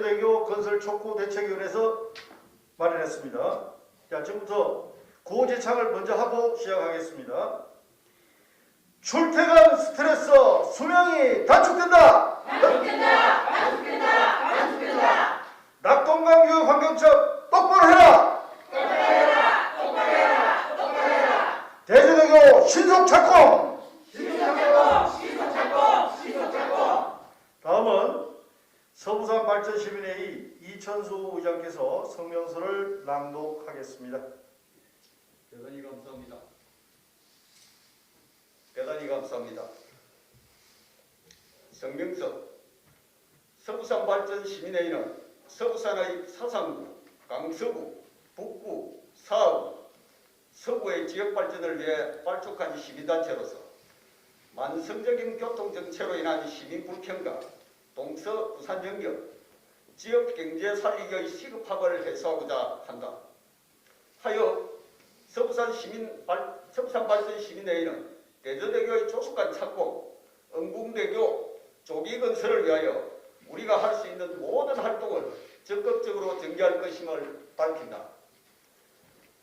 대저대교 건설 촉구 대책위원회에서 마련했습니다. 자, 지금부터 구호제창을 먼저 하고 시작하겠습니다. 출퇴근 스트레스 수명이 단축된다. 단축된다. 단축된다. 단축된다. 낙동강 유역 환경청 똑바로 해라. 똑바로 해라. 똑바로 해라. 똑바로 해라. 대저대교 신속 착공. 신속 착공. 신속 착공. 신속 착공. 다음은 서부산 발전시민회의 이천수 의장께서 성명서를 낭독하겠습니다. 대단히 감사합니다. 대단히 감사합니다. 성명서. 서부산 발전 시민회의는 서부산의 사상구, 강서구, 북구, 사구, 서구의 지역 발전을 위해 발족한 시민단체로서 만성적인 교통정체로 인한 시민 불평과 동서 부산 연결, 지역 경제 살리기의 시급함을 해소하고자 한다. 하여 서부산 발전 시민회의는 대저대교의 조속한 착공, 응궁대교 조기 건설을 위하여 우리가 할 수 있는 모든 활동을 적극적으로 전개할 것임을 밝힌다.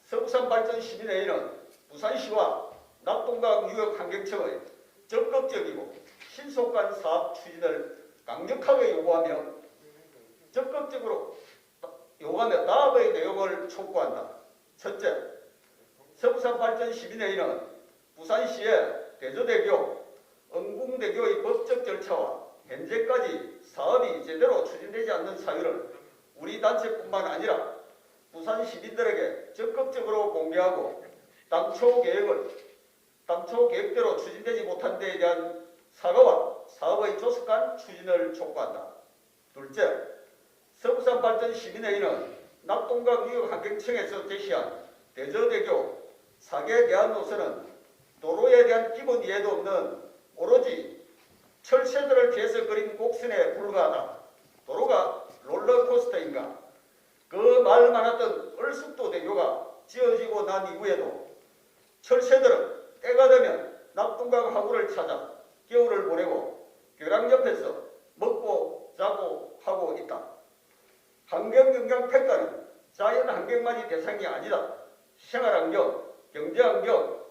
서부산 발전 시민회의는 부산시와 낙동강 유역환경청의 적극적이고 신속한 사업 추진을 강력하게 요구하며 나압의 내용을 촉구한다. 첫째, 서부산 발전 시민회의는 부산시의 대저대교, 응궁대교의 법적 절차와 현재까지 사업이 제대로 추진되지 않는 사유를 우리 단체뿐만 아니라 부산 시민들에게 적극적으로 공개하고 당초 계획대로 추진되지 못한 데에 대한 사과와 사업의 조속한 추진을 촉구한다. 둘째, 서부산 발전 시민회의는 낙동강 유역환경청에서 제시한 대저대교 4개 대안 노선은 도로에 대한 기본 이해도 없는 오로지 철새들을 피해서 그린 곡선에 불과하다. 도로가 롤러코스터인가? 그 말 많았던 얼숙도 대교가 지어지고 난 이후에도 철새들은 때가 되면 낙동강 하구를 찾아 겨울을 보내고 교량 옆에서 먹고 자고 하고 있다. 환경영향 평가는 자연환경만이 대상이 아니다. 생활환경, 경제환경,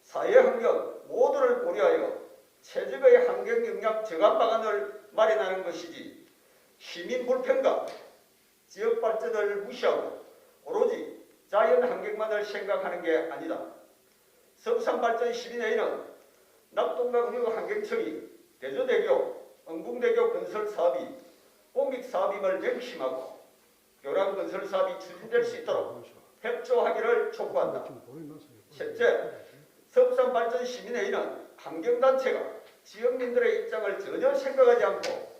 사회환경 모두를 고려하여 최적의 환경영향 저감 방안을 마련하는 것이지 시민 불평과 지역 발전을 무시하고 오로지 자연환경만을 생각하는 게 아니다. 서부산 발전 시민회의는 낙동강 유역환경청이 대저대교, 응궁대교 건설 사업이 공익 사업임을 명심하고 교량 건설 사업이 추진될 수 있도록 협조하기를 촉구한다. 셋째, 서부산 발전 시민회의는 환경단체가 지역민들의 입장을 전혀 생각하지 않고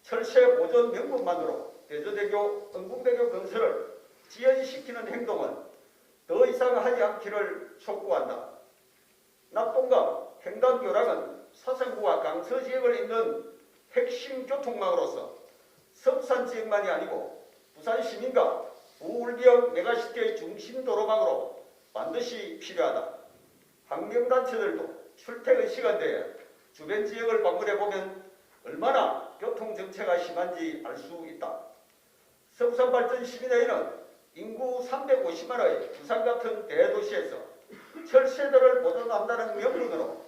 철새 보존 명분만으로 대저대교, 응궁대교 건설을 지연시키는 행동은 더 이상 하지 않기를 촉구한다. 낙동강 횡단교량은 사상구와 강서 지역을 잇는 핵심 교통망으로서 서부산 지역만이 아니고 부산 시민과 부울기역 메가시티의 중심 도로망으로 반드시 필요하다. 환경단체들도 출퇴근 시간대에 주변 지역을 방문해보면 얼마나 교통정체가 심한지 알 수 있다. 서부산 발전 시민회의는 인구 350만의 부산 같은 대도시에서 철새들을 보존한다는 명분으로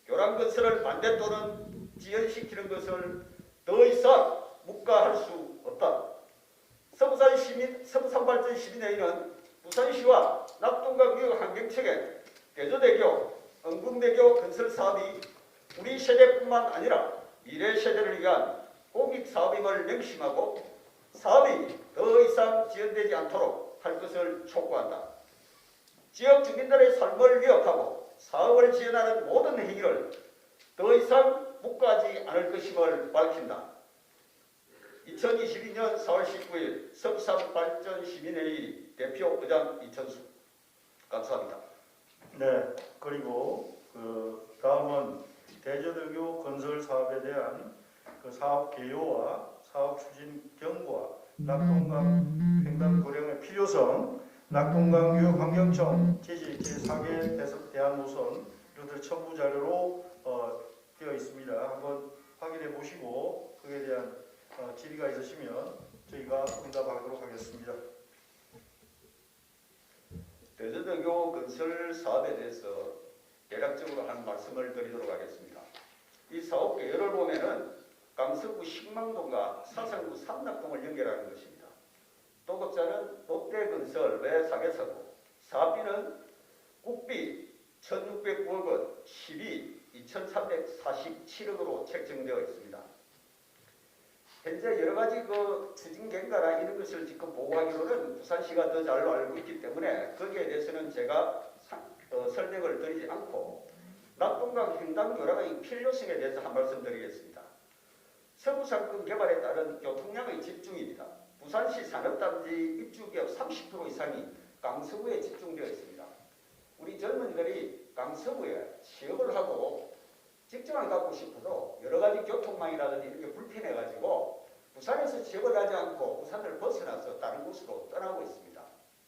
교량 건설을 반대 또는 지연시키는 것을 더 이상 묵과할 수 없다. 서부산 발전 시민회의는 부산시와 낙동강 유역환경청의 대저대교, 응궁대교 건설 사업이 우리 세대뿐만 아니라 미래 세대를 위한 공익 사업임을 명심하고 사업이 더 이상 지연되지 않도록 할 것을 촉구한다. 지역 주민들의 삶을 위협하고 사업을 지연하는 모든 행위를 더 이상 묵과하지 않을 것임을 밝힌다. 2022년 4월 19일 서부산 발전 시민회의 대표 의장 이천수. 감사합니다. 네, 그리고 다음은 대저대교 건설 사업에 대한 사업 개요와 사업 추진 경과, 낙동강 횡단고령의 필요성, 낙동강 유역환경청 제시 제4개 대안 노선 이것들 첨부 자료로 되어 있습니다. 한번 확인해 보시고 그에 대한 질의가 있으시면 저희가 응답하도록 하겠습니다. 대저대교 건설 사업에 대해서 대략적으로 한 말씀을 드리도록 하겠습니다. 이 사업 개요를 보면은 강서구 식망동과 사상구 삼락동을 연결하는 것입니다. 도급자는 롯데건설 외사계사고 사업비는 국비 1,609억 원, 시비 2,347억으로 책정되어 있습니다. 현재 여러 가지 추진경과나 이런 것을 지금 보고하기로는 부산시가 더 잘 알고 있기 때문에 거기에 대해서는 제가 설명을 드리지 않고 낙동강 횡단 교량의 필요성에 대해서 한 말씀 드리겠습니다. 서부상권 개발에 따른 교통량의 집중입니다. 부산시 산업단지 입주기업 30% 이상이 강서구에 집중되어 있습니다. 우리 젊은이들이 강서구에 취업을 하고 직장을 갖고 싶어도 여러 가지 교통망이라든지 이런 게 불편해가지고 부산에서 취업을 하지 않고 부산을 벗어나서 다른 곳으로 떠나고 있습니다.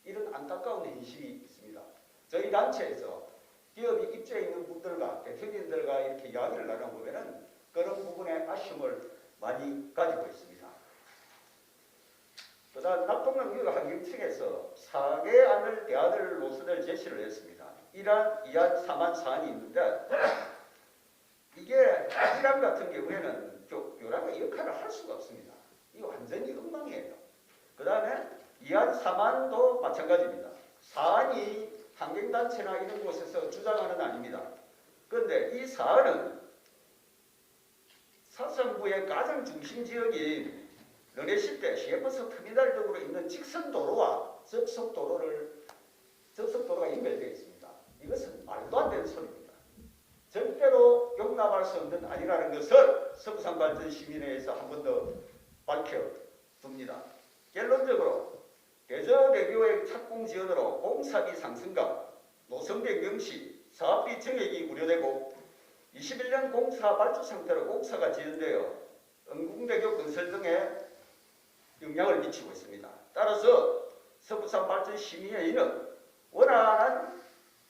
이런 안타까운 현실이 있습니다. 저희 단체에서 기업이 입주해 있는 분들과 대표님들과 이렇게 이야기를 나눠보면은 그런 부분에 아쉬움을 많이 가지고 있습니다. 그다음 낙동강 유역 환경청에서 4개안을 대안을 노선을 제시를 했습니다. 1안, 2안, 3안 사안이 있는데 이게 1안 같은 경우에는 교량의 역할을 할 수가 없습니다. 이거 완전히 엉망이에요. 그 다음에 2안, 3안도 마찬가지입니다. 4안이 환경단체나 이런 곳에서 주장하는 아닙니다. 그런데 이 4안은 사상구의 가장 중심지역인 르네시대 시외버스 터미널 등으로 있는 직선도로와 접속도로가 연결되어 있습니다. 이것은 말도 안 되는 소리입니다. 절대로 용납할 수 없는 아니라는 것을 서부산발전시민회에서 한 번 더 밝혀둡니다. 결론적으로 대저대교의 착공 지연으로 공사비 상승과 노선 변경 시 사업비 증액이 우려되고 21년 공사 발주 상태로 공사가 지연되어 은궁대교 건설 등에 영향을 미치고 있습니다. 따라서 서부산 발전 시민회의는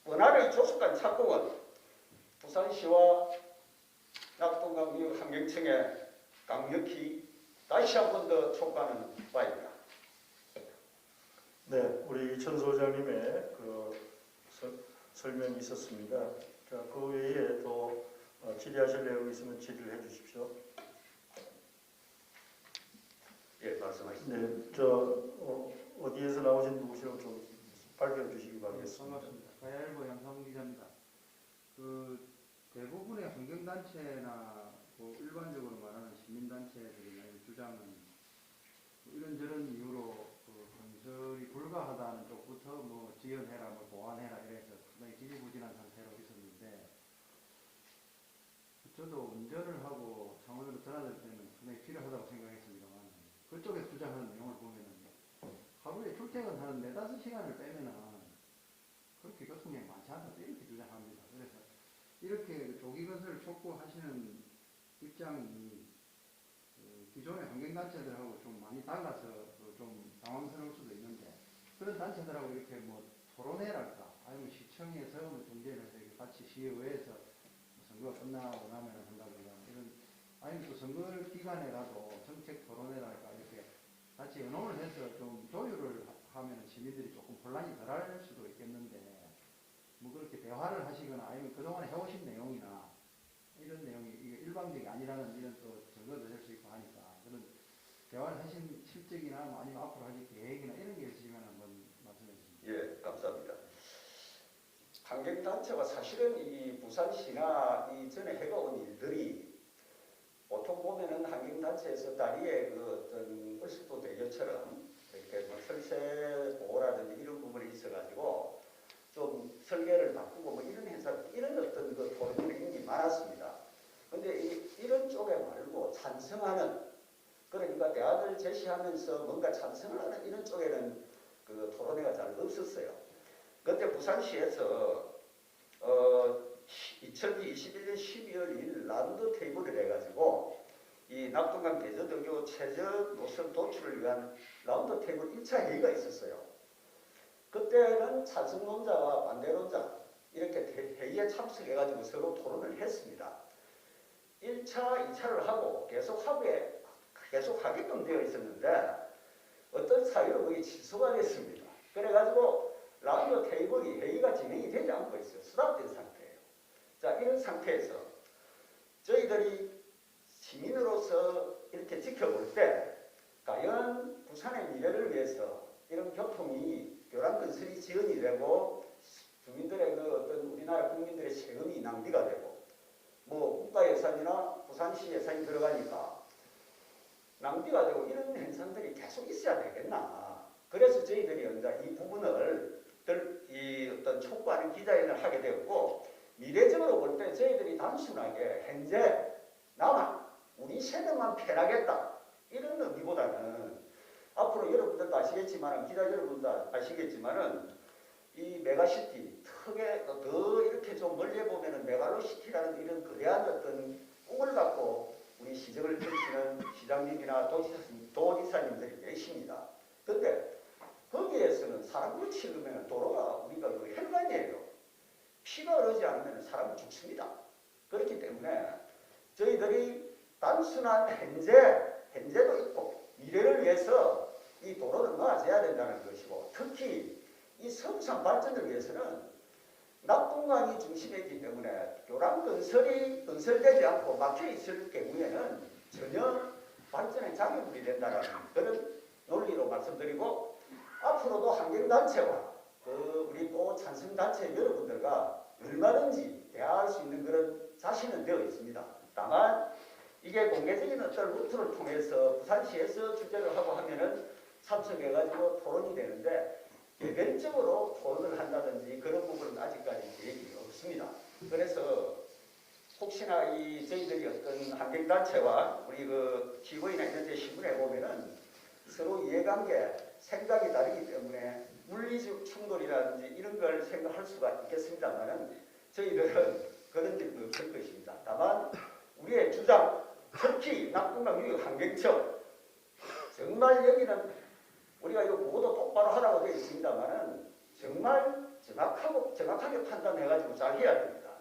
원활의 조속한 착공은 부산시와 낙동강 유역 환경청에 강력히 다시 한 번 더 촉구하는 바입니다. 네, 우리 이천 소장님의 설명이 있었습니다. 자, 그 외에 또 질의하실 내용이 있으면 질의를 해주십시오. 예, 말씀하십시오. 네, 어디에서 나오신 누구시라고 좀 밝혀주시기 바라겠습니다. 반갑습니다. 가야일보 양상훈 기자입니다. 대부분의 환경단체나 일반적으로 말하는 시민단체들이 주장은 이런저런 이유로 건설이 불가하다는 쪽부터 지연해라, 보완해라 이래서 상당히 지지부진한 상태로 있었는데 저도 운전을 하고 창원으로 드나들 때는 상당히 필요하다고 생각했습니다만 그쪽에서 주장하는 내용을 보면은 하루에 출퇴근하는 4-5시간을 빼면은 그렇게 교통량이 많지 않다 이렇게 주장합니다. 그래서 이렇게 조기 건설을 촉구하시는 입장이 기존의 환경단체들하고 좀 많이 달라서 좀 당황스러울 수도 있는데 그런 단체들하고 이렇게 토론회랄까 아니면 시청에서 중재를 해서 같이 시의회에서 선거가 끝나고 나면 한다든가 이런 아니면 또 선거 기간에라도 정책 토론회랄까 이렇게 같이 의논을 해서 좀 조율을 하면 시민들이 조금 혼란이 덜할 수도 있겠는데 그렇게 대화를 하시거나 아니면 그동안 해오신 내용이나 이런 내용이 이게 일방적이 아니라는 이런 또 증거도 될 수 있고 하니까 그런 대화를 하신 실적이나 아니면 앞으로 하실 계획이나 이런 게 있으시면 한번 말씀해 주십시오. 예, 감사합니다. 환경단체가 사실은 이 부산시나 이전에 해가온 일들이 보통 보면은 환경단체에서 다리에 어떤 을수도 대교처럼 이렇게 설세 보호라든지 이런 부분이 있어가지고 좀 설계를 바꾸고 이런 이런 어떤 토론이 많았습니다. 근데 이런 쪽에 말고 찬성하는 그러니까 대안을 제시하면서 뭔가 찬성을 하는 이런 쪽에는 토론회가 잘 없었어요. 그때 부산시에서 2021년 12월 2일 라운드 테이블을 해가지고 이 낙동강 대저대교 최저 노선 도출을 위한 라운드 테이블 1차 회의가 있었어요. 그때는 찬성론자와 반대론자 이렇게 회의에 참석해가지고 서로 토론을 했습니다. 1차, 2차를 하고 계속 하루에 계속 하게끔 되어 있었는데 어떤 사유로 그게 취소가 됐습니다. 그래가지고 라운드 테이블이 회의가 진행이 되지 않고 있어요. 수락된 상태예요. 자, 이런 상태에서 저희들이 시민으로서 이렇게 지켜볼 때 과연 부산의 미래를 위해서 이런 교통이 교량 건설이 지연이 되고 주민들의 그 어떤 우리나라 국민들의 세금이 낭비가 되고 뭐 국가 예산이나 부산시 예산이 들어가니까 낭비가 되고 이런 현상들이 계속 있어야 되겠나. 그래서 저희들이 이제 이 부분을 이 어떤 촉구하는 기자회견을 하게 되었고 미래적으로 볼 때 저희들이 단순하게 현재 나만 우리 세대만 편하겠다 이런 의미보다는 앞으로 여러분들도 아시겠지만 기자 여러분도 아시겠지만은 이 메가시티 특에 더 이렇게 좀 멀리 보면은 메갈로시티라는 이런 거대한 어떤 꿈을 갖고 우리 시정을 펼치는 시장님이나 도지사님들이 계십니다. 근데 거기에서는 사람을 치르면 도로가 우리가 그 혈관이에요. 피가 흐르지 않으면 사람은 죽습니다. 그렇기 때문에 저희들이 단순한 현재도 있고 미래를 위해서 이 도로를 놓아줘야 된다는 것이고 특히 이 서부산 발전을 위해서는 낙동강이 중심이기 때문에 교량 건설이 건설되지 않고 막혀 있을 경우에는 전혀 발전에 장애물이 된다는 그런 논리로 말씀드리고 앞으로도 환경단체와 우리 또 찬성단체 여러분들과 얼마든지 대화할 수 있는 그런 자신은 되어 있습니다. 다만 이게 공개적인 어떤 루트를 통해서 부산시에서 주재를 하고 하면은 참석해가지고 토론이 되는데 개별적으로 토론을 한다든지 그런 부분은 아직까지 계획이 없습니다. 그래서 혹시나 이 저희들이 어떤 환경단체와 우리 그 기고이나 이런 데 신문에 보면은 서로 이해관계, 생각이 다르기 때문에 물리적 충돌이라든지 이런 걸 생각할 수가 있겠습니다만은 저희들은 그런 일은 없을 것입니다. 다만 우리의 주장, 특히 낙동강 유역 환경청 정말 여기는 우리가 이거 보고도 똑바로 하라고 되어 있습니다만은 정말 정확하게 판단해가지고 잘 해야 됩니다.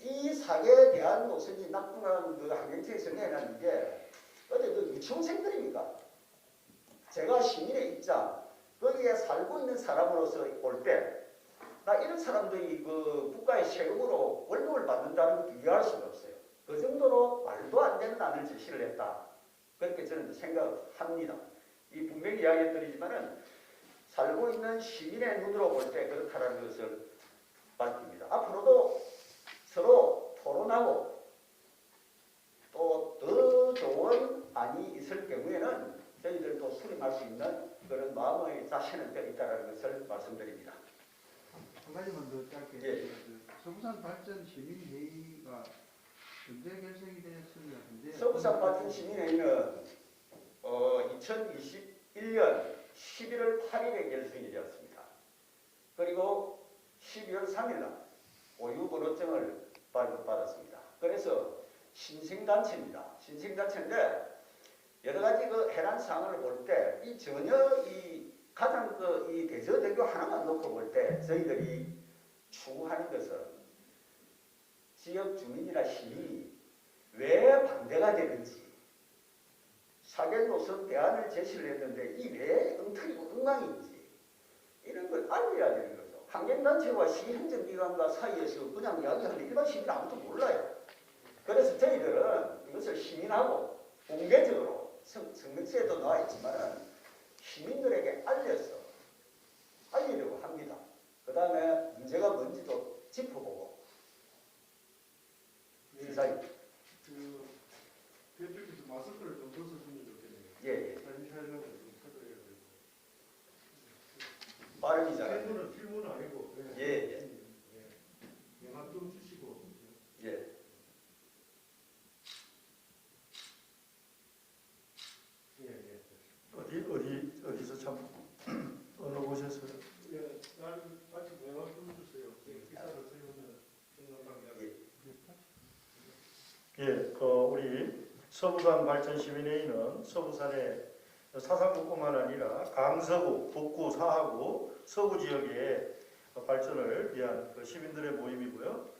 이 사계에 대한 노선이 낙동강 그 환경청에서 내놓은 게 어디 그 유치원생들입니까? 제가 시민의 입장, 거기에 살고 있는 사람으로서 볼 때 나 이런 사람들이 그 국가의 세금으로 월급을 받는다는 것도 이해할 수가 없어요. 그 정도로 말도 안 되는 안을 제시를 했다. 그렇게 저는 생각합니다. 이 분명히 이야기해드리지만은 살고 있는 시민의 눈으로 볼 때 그렇다는 것을 밝힙니다. 앞으로도 서로 토론하고 또 더 좋은 안이 있을 경우에는 저희들도 수립할 수 있는 그런 마음의 자신은 되어 있다는 것을 말씀드립니다. 한 가지만 더 짧게. 예. 그 서부산 발전 시민회의가 언제 결성이 되었으면 현재 서부산 발전 시민회의는 2021년 11월 8일에 결성이 되었습니다. 그리고 12월 3일날 고유번호증을 발급받았습니다. 그래서 신생단체입니다. 신생단체인데 여러 가지 그 해란 사항을 볼 때 이 전혀 이 가장 이 대저대교 하나만 놓고 볼 때 저희들이 추구하는 것은 지역 주민이나 시민이 왜 반대가 되는지 사계 노선 대안을 제시를 했는데 이 왜 엉터리고 엉망인지 이런 걸 알려야 되는 거죠. 환경단체와 시행정기관과 사이에서 그냥 이야기하는데 일반 시민 아무도 몰라요. 그래서 저희들은 이것을 시민하고 공개적으로 성명서에도 나와 있지만은 시민들에게 알리려고 합니다. 그 다음에 문제가 뭔지도 짚어보고 시사님. 그 대표께서 마스크를 좀 벗어주면 좋겠네요. 예. 사진 촬영을 좀 해드려야 되고. 발음이 잘하네요. 필무는 아니고. 예. 영화 좀 주시고. 예. 어디서 참 어느 곳에서요? 예, 나는 같이 영화 좀 주세요. 기사를 쓰면 생각나게. 예, 우리 서부산 발전 시민회의는 서부산의 사상구뿐만 아니라 강서구, 북구, 사하구, 서구 지역의 발전을 위한 그 시민들의 모임이고요.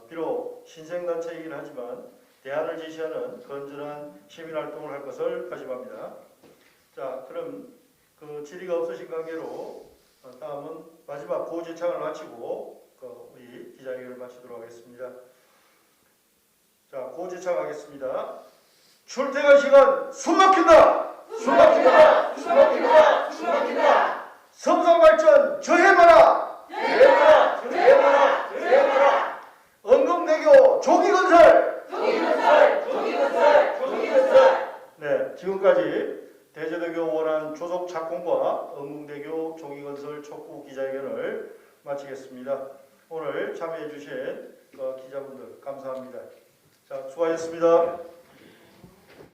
비록 신생단체이긴 하지만 대안을 제시하는 건전한 시민활동을 할 것을 다짐합니다. 자, 그럼 그 질의가 없으신 관계로 다음은 마지막 고지창을 마치고 우리 기자회견을 마치도록 하겠습니다. 자, 고지창 하겠습니다. 출퇴근 시간 숨 막힌다! 숨 막힌다! 숨 막힌다! 숨 막힌다! 성산발전 저해마라! 저해마라! 저해마라! 저해마라! 은금대교 조기건설! 조기건설! 조기건설! 조기건설! 네, 지금까지 대저대교 원안 조속 착공과 은금대교 조기건설 촉구 기자회견을 마치겠습니다. 오늘 참여해 주신 기자분들 감사합니다. 자, 수고하셨습니다.